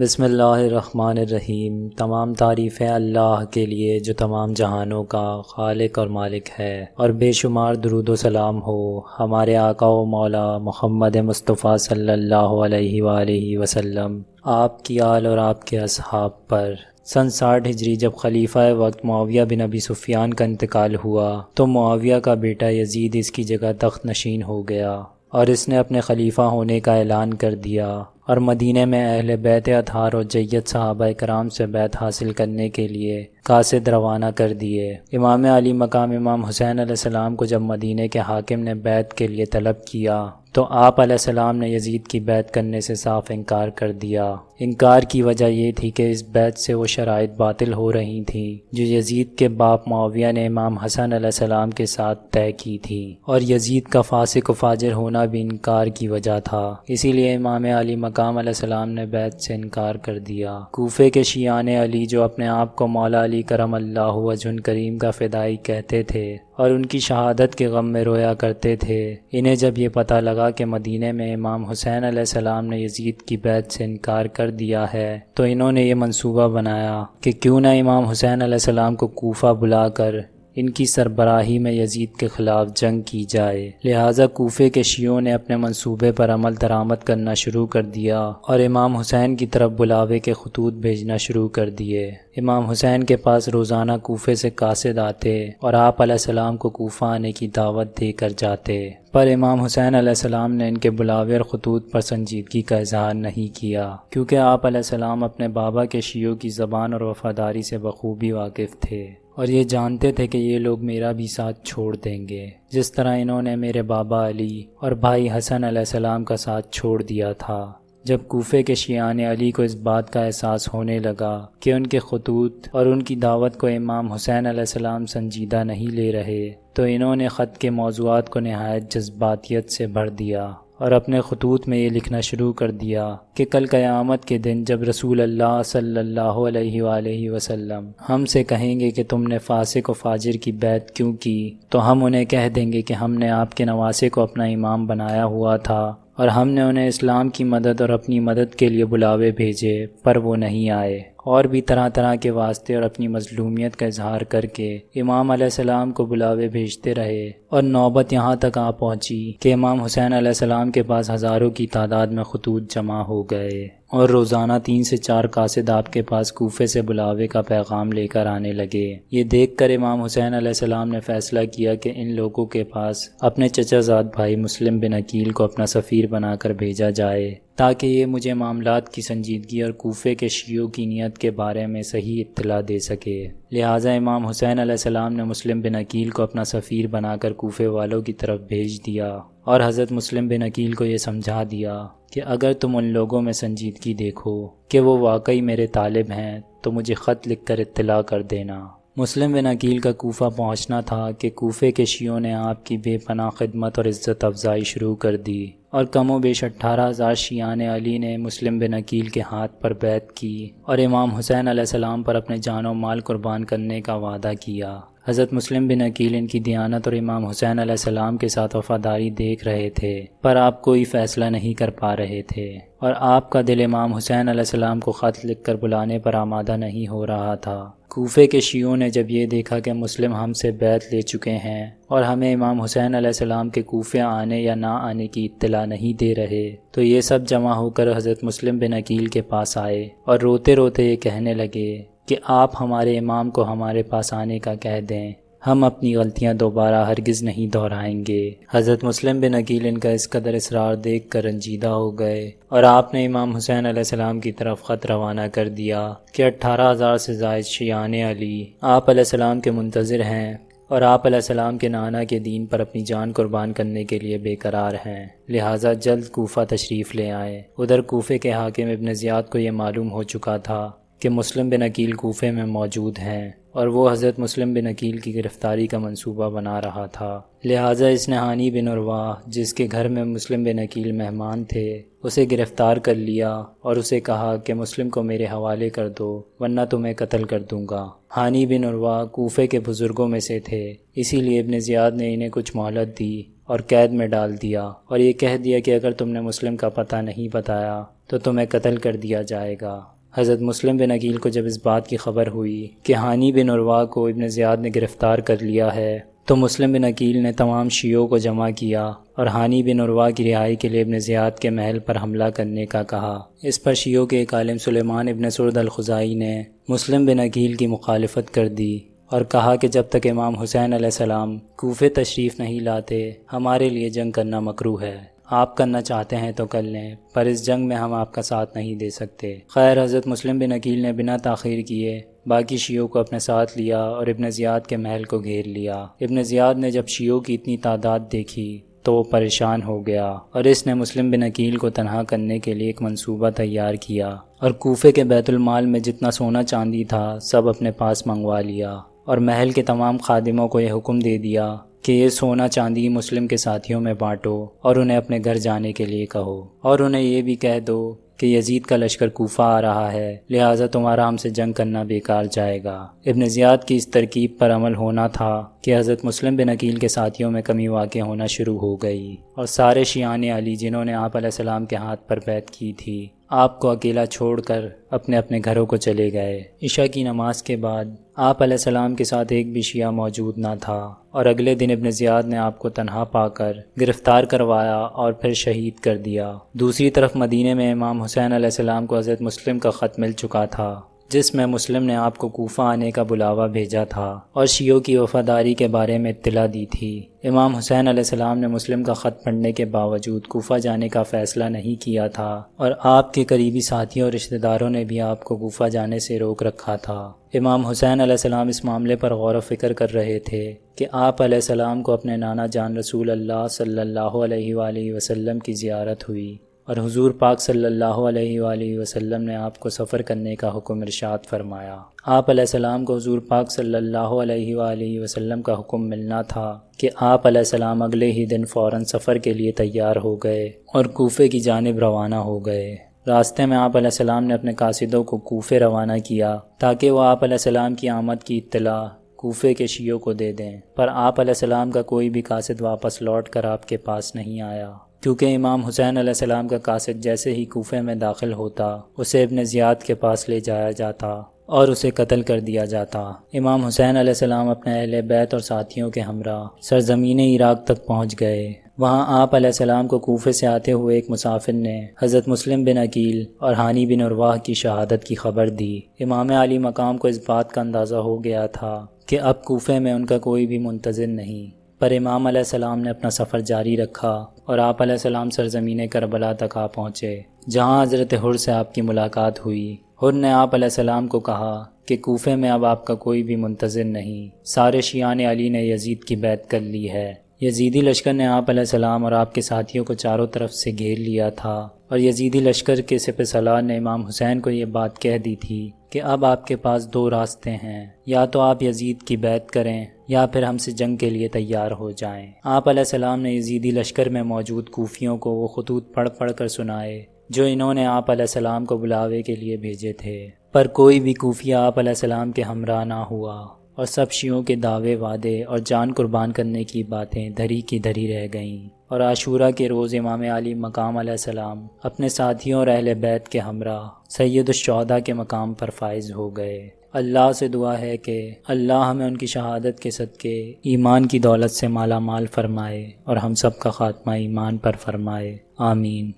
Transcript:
بسم اللہ الرحمن الرحیم۔ تمام تعریفیں اللہ کے لیے جو تمام جہانوں کا خالق اور مالک ہے، اور بے شمار درود و سلام ہو ہمارے آقا و مولا محمد مصطفیٰ صلی اللہ علیہ وآلہ وسلم، آپ کی آل اور آپ کے اصحاب پر۔ سن 60 ہجری جب خلیفہ وقت معاویہ بن ابی سفیان کا انتقال ہوا تو معاویہ کا بیٹا یزید اس کی جگہ تخت نشین ہو گیا، اور اس نے اپنے خلیفہ ہونے کا اعلان کر دیا، اور مدینہ میں اہل بیت اطہار اور جید صحابہ کرام سے بیعت حاصل کرنے کے لیے قاصد روانہ کر دیے۔ امام علی مقام امام حسین علیہ السلام کو جب مدینہ کے حاکم نے بیعت کے لیے طلب کیا تو آپ علیہ السلام نے یزید کی بیعت کرنے سے صاف انکار کر دیا۔ انکار کی وجہ یہ تھی کہ اس بیعت سے وہ شرائط باطل ہو رہی تھیں جو یزید کے باپ معاویہ نے امام حسن علیہ السلام کے ساتھ طے کی تھی، اور یزید کا فاسق و فاجر ہونا بھی انکار کی وجہ تھا، اسی لیے امام علی مقام علیہ السلام نے بیعت سے انکار کر دیا۔ کوفے کے شیعان علی جو اپنے آپ کو مولا علی کرم اللہ وجہ کریم کا فدائی کہتے تھے اور ان کی شہادت کے غم میں رویا کرتے تھے، انہیں جب یہ پتہ لگا کہ مدینہ میں امام حسین علیہ السلام نے یزید کی بیعت سے انکار کر دیا ہے تو انہوں نے یہ منصوبہ بنایا کہ کیوں نہ امام حسین علیہ السلام کو کوفہ بلا کر ان کی سربراہی میں یزید کے خلاف جنگ کی جائے۔ لہٰذا کوفے کے شیعوں نے اپنے منصوبے پر عمل درآمد کرنا شروع کر دیا اور امام حسین کی طرف بلاوے کے خطوط بھیجنا شروع کر دیے۔ امام حسین کے پاس روزانہ کوفے سے قاصد آتے اور آپ علیہ السلام کو کوفہ آنے کی دعوت دے کر جاتے، پر امام حسین علیہ السلام نے ان کے بلاوے اور خطوط پر سنجیدگی کا اظہار نہیں کیا، کیونکہ آپ علیہ السلام اپنے بابا کے شیعوں کی زبان اور وفاداری سے بخوبی واقف تھے، اور یہ جانتے تھے کہ یہ لوگ میرا بھی ساتھ چھوڑ دیں گے، جس طرح انہوں نے میرے بابا علی اور بھائی حسن علیہ السلام کا ساتھ چھوڑ دیا تھا۔ جب کوفے کے شیعان علی کو اس بات کا احساس ہونے لگا کہ ان کے خطوط اور ان کی دعوت کو امام حسین علیہ السلام سنجیدہ نہیں لے رہے، تو انہوں نے خط کے موضوعات کو نہایت جذباتیت سے بھر دیا اور اپنے خطوط میں یہ لکھنا شروع کر دیا کہ کل قیامت کے دن جب رسول اللہ صلی اللہ علیہ وآلہ وسلم ہم سے کہیں گے کہ تم نے فاسق و فاجر کی بیعت کیوں کی، تو ہم انہیں کہہ دیں گے کہ ہم نے آپ کے نواسے کو اپنا امام بنایا ہوا تھا، اور ہم نے انہیں اسلام کی مدد اور اپنی مدد کے لیے بلاوے بھیجے پر وہ نہیں آئے، اور بھی طرح طرح کے واسطے اور اپنی مظلومیت کا اظہار کر کے امام علیہ السلام کو بلاوے بھیجتے رہے، اور نوبت یہاں تک آ پہنچی کہ امام حسین علیہ السلام کے پاس ہزاروں کی تعداد میں خطوط جمع ہو گئے، اور روزانہ 3 سے 4 قاصد آپ کے پاس کوفے سے بلاوے کا پیغام لے کر آنے لگے۔ یہ دیکھ کر امام حسین علیہ السلام نے فیصلہ کیا کہ ان لوگوں کے پاس اپنے چچا زاد بھائی مسلم بن عقیل کو اپنا سفیر بنا کر بھیجا جائے، تاکہ یہ مجھے معاملات کی سنجیدگی اور کوفے کے شیعوں کی نیت کے بارے میں صحیح اطلاع دے سکے۔ لہٰذا امام حسین علیہ السلام نے مسلم بن عقیل کو اپنا سفیر بنا کر کوفے والوں کی طرف بھیج دیا، اور حضرت مسلم بن عقیل کو یہ سمجھا دیا کہ اگر تم ان لوگوں میں سنجیدگی دیکھو کہ وہ واقعی میرے طالب ہیں تو مجھے خط لکھ کر اطلاع کر دینا۔ مسلم بن عقیل کا کوفہ پہنچنا تھا کہ کوفے کے شیعوں نے آپ کی بے پناہ خدمت اور عزت افزائی شروع کر دی، اور کم و بیش 18,000 شیعان علی نے مسلم بن عقیل کے ہاتھ پر بیعت کی اور امام حسین علیہ السلام پر اپنے جان و مال قربان کرنے کا وعدہ کیا۔ حضرت مسلم بن عقیل ان کی دیانت اور امام حسین علیہ السلام کے ساتھ وفاداری دیکھ رہے تھے، پر آپ کوئی فیصلہ نہیں کر پا رہے تھے، اور آپ کا دل امام حسین علیہ السلام کو خط لکھ کر بلانے پر آمادہ نہیں ہو رہا تھا۔ کوفے کے شیعوں نے جب یہ دیکھا کہ مسلم ہم سے بیعت لے چکے ہیں اور ہمیں امام حسین علیہ السلام کے کوفے آنے یا نہ آنے کی اطلاع نہیں دے رہے، تو یہ سب جمع ہو کر حضرت مسلم بن عقیل کے پاس آئے اور روتے روتے یہ کہنے لگے کہ آپ ہمارے امام کو ہمارے پاس آنے کا کہہ دیں، ہم اپنی غلطیاں دوبارہ ہرگز نہیں دہرائیں گے۔ حضرت مسلم بن عقیل ان کا اس قدر اصرار دیکھ کر رنجیدہ ہو گئے، اور آپ نے امام حسین علیہ السلام کی طرف خط روانہ کر دیا کہ 18,000 سے زائد شیعان علی آپ علیہ السلام کے منتظر ہیں، اور آپ علیہ السلام کے نانا کے دین پر اپنی جان قربان کرنے کے لیے بے قرار ہیں، لہٰذا جلد کوفہ تشریف لے آئیں۔ ادھر کوفے کے حاکم ابن زیاد کو یہ معلوم ہو چکا تھا کہ مسلم بن عقیل کوفے میں موجود ہیں، اور وہ حضرت مسلم بن عقیل کی گرفتاری کا منصوبہ بنا رہا تھا، لہٰذا اس نے ہانی بن عروہ جس کے گھر میں مسلم بن عقیل مہمان تھے اسے گرفتار کر لیا اور اسے کہا کہ مسلم کو میرے حوالے کر دو ورنہ تمہیں قتل کر دوں گا۔ ہانی بن عروہ کوفے کے بزرگوں میں سے تھے، اسی لیے ابن زیاد نے انہیں کچھ مہلت دی اور قید میں ڈال دیا، اور یہ کہہ دیا کہ اگر تم نے مسلم کا پتہ نہیں بتایا تو تمہیں قتل کر دیا جائے گا۔ حضرت مسلم بن عقیل کو جب اس بات کی خبر ہوئی کہ ہانی بن عروہ کو ابن زیاد نے گرفتار کر لیا ہے تو مسلم بن عقیل نے تمام شیعوں کو جمع کیا اور ہانی بن عروہ کی رہائی کے لیے ابن زیاد کے محل پر حملہ کرنے کا کہا۔ اس پر شیعوں کے ایک عالم سلیمان ابن سرد الخزائی نے مسلم بن عقیل کی مخالفت کر دی اور کہا کہ جب تک امام حسین علیہ السلام کوفے تشریف نہیں لاتے ہمارے لیے جنگ کرنا مکروہ ہے۔ آپ کرنا چاہتے ہیں تو کر لیں، پر اس جنگ میں ہم آپ کا ساتھ نہیں دے سکتے۔ خیر، حضرت مسلم بن عقیل نے بنا تاخیر کیے باقی شیعوں کو اپنے ساتھ لیا اور ابن زیاد کے محل کو گھیر لیا۔ ابن زیاد نے جب شیعوں کی اتنی تعداد دیکھی تو وہ پریشان ہو گیا اور اس نے مسلم بن عقیل کو تنہا کرنے کے لیے ایک منصوبہ تیار کیا اور کوفے کے بیت المال میں جتنا سونا چاندی تھا سب اپنے پاس منگوا لیا اور محل کے تمام خادموں کو یہ حکم دے دیا کہ یہ سونا چاندی مسلم کے ساتھیوں میں بانٹو اور انہیں اپنے گھر جانے کے لیے کہو، اور انہیں یہ بھی کہہ دو کہ یزید کا لشکر کوفہ آ رہا ہے، لہٰذا تمہارا ہم سے جنگ کرنا بیکار جائے گا۔ ابن زیاد کی اس ترکیب پر عمل ہونا تھا کہ حضرت مسلم بن عقیل کے ساتھیوں میں کمی واقع ہونا شروع ہو گئی اور سارے شیعان علی جنہوں نے آپ علیہ السلام کے ہاتھ پر بیعت کی تھی آپ کو اکیلا چھوڑ کر اپنے اپنے گھروں کو چلے گئے۔ عشاء کی نماز کے بعد آپ علیہ السلام کے ساتھ ایک بھی شیعہ موجود نہ تھا اور اگلے دن ابن زیاد نے آپ کو تنہا پا کر گرفتار کروایا اور پھر شہید کر دیا۔ دوسری طرف مدینے میں امام حسین علیہ السلام کو حضرت مسلم کا خط مل چکا تھا جس میں مسلم نے آپ کو کوفہ آنے کا بلاوا بھیجا تھا اور شیعوں کی وفاداری کے بارے میں اطلاع دی تھی۔ امام حسین علیہ السلام نے مسلم کا خط پڑھنے کے باوجود کوفہ جانے کا فیصلہ نہیں کیا تھا اور آپ کے قریبی ساتھیوں اور رشتہ داروں نے بھی آپ کو کوفہ جانے سے روک رکھا تھا۔ امام حسین علیہ السلام اس معاملے پر غور و فکر کر رہے تھے کہ آپ علیہ السلام کو اپنے نانا جان رسول اللہ صلی اللہ علیہ وآلہ وسلم کی زیارت ہوئی اور حضور پاک صلی اللہ علیہ وآلہ وسلم نے آپ کو سفر کرنے کا حکم ارشاد فرمایا۔ آپ علیہ السلام کو حضور پاک صلی اللہ علیہ وآلہ وسلم کا حکم ملنا تھا کہ آپ علیہ السلام اگلے ہی دن فوراً سفر کے لیے تیار ہو گئے اور کوفے کی جانب روانہ ہو گئے۔ راستے میں آپ علیہ السلام نے اپنے قاصدوں کو کوفے روانہ کیا تاکہ وہ آپ علیہ السلام کی آمد کی اطلاع کوفے کے شیعوں کو دے دیں، پر آپ علیہ السلام کا کوئی بھی قاصد واپس لوٹ کر آپ کے پاس نہیں آیا، کیونکہ امام حسین علیہ السلام کا قاصد جیسے ہی کوفے میں داخل ہوتا اسے ابن زیاد کے پاس لے جایا جاتا اور اسے قتل کر دیا جاتا۔ امام حسین علیہ السلام اپنے اہل بیت اور ساتھیوں کے ہمراہ سرزمین عراق تک پہنچ گئے۔ وہاں آپ علیہ السلام کو کوفے سے آتے ہوئے ایک مسافر نے حضرت مسلم بن عقیل اور ہانی بن عروہ کی شہادت کی خبر دی۔ امام علی مقام کو اس بات کا اندازہ ہو گیا تھا کہ اب کوفے میں ان کا کوئی بھی منتظر نہیں، پر امام علیہ السلام نے اپنا سفر جاری رکھا اور آپ علیہ السلام سرزمین کربلا تک آ پہنچے، جہاں حضرت حر سے آپ کی ملاقات ہوئی۔ حر نے آپ علیہ السلام کو کہا کہ کوفے میں اب آپ کا کوئی بھی منتظر نہیں، سارے شیعان علی نے یزید کی بیعت کر لی ہے۔ یزیدی لشکر نے آپ علیہ السلام اور آپ کے ساتھیوں کو چاروں طرف سے گھیر لیا تھا اور یزیدی لشکر کے سپہ سالار نے امام حسین کو یہ بات کہہ دی تھی کہ اب آپ کے پاس دو راستے ہیں، یا تو آپ یزید کی بیعت کریں یا پھر ہم سے جنگ کے لیے تیار ہو جائیں۔ آپ علیہ السلام نے یزیدی لشکر میں موجود کوفیوں کو وہ خطوط پڑھ پڑھ کر سنائے جو انہوں نے آپ علیہ السلام کو بلاوے کے لیے بھیجے تھے، پر کوئی بھی کوفیہ آپ علیہ السلام کے ہمراہ نہ ہوا اور سب شیعوں کے دعوے وعدے اور جان قربان کرنے کی باتیں دھری کی دھری رہ گئیں۔ اور عاشورہ کے روز امام علی مقام علیہ السلام اپنے ساتھیوں اور اہل بیت کے ہمراہ سید الشہداء کے مقام پر فائز ہو گئے۔ اللہ سے دعا ہے کہ اللہ ہمیں ان کی شہادت کے صدقے ایمان کی دولت سے مالا مال فرمائے اور ہم سب کا خاتمہ ایمان پر فرمائے، آمین۔